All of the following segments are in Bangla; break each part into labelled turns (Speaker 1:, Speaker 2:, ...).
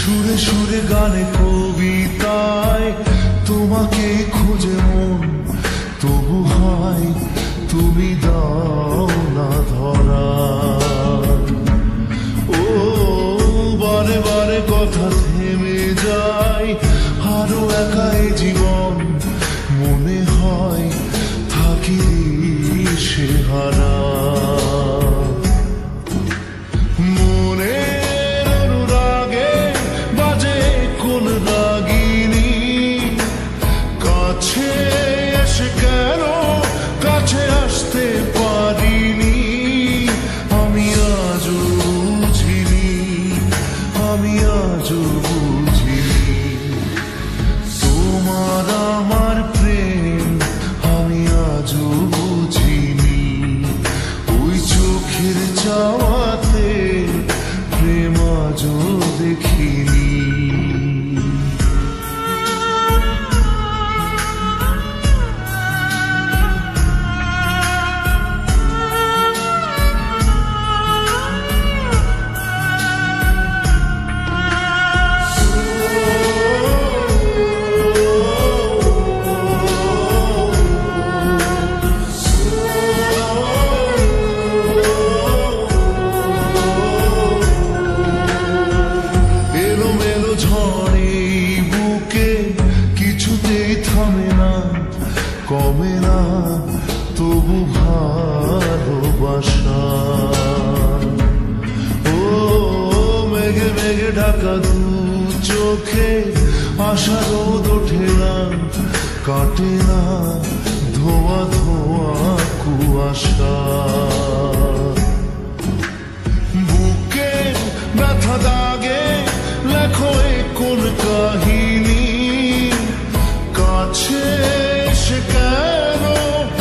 Speaker 1: সুরে সুরে গানে কবিতায় তোমাকে খুঁজে মন, তবু হয় তুমি দাও না ধরা। ও বারে বারে কথা থেমে যায়, আরো একাই জীবন মনে হয় থাকি সে হারা। কাছে এসে কেন কাছে আসতে পারিনি, আমি আজও বুঝিনি, আমি আজও বুঝিনি তোমার আমার প্রেম, আমি আজও বুঝিনি। ওই চোখের চাওয়াতে প্রেম আজও দেখিনি। কমে না তবু ভালোবাসা। ও মেঘে মেঘে ঢাকা দু চোখে আশা রোদ ওঠে না, কাটে না ধোয়া ধোয়া কুয়াশা। বুকে ব্যথা দাগে লেখো কোন কাহিনী, কাছে সে কেন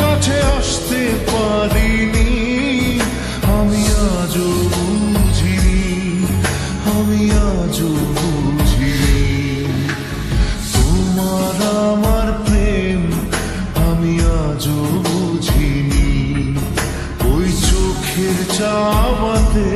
Speaker 1: কাছে আসতে পারিনি, আমি আজও বুঝিনি, আমি আজও বুঝিনি তোমার আমার প্রেম, আমি আজও বুঝিনি। ওই চোখের চাওয়াতে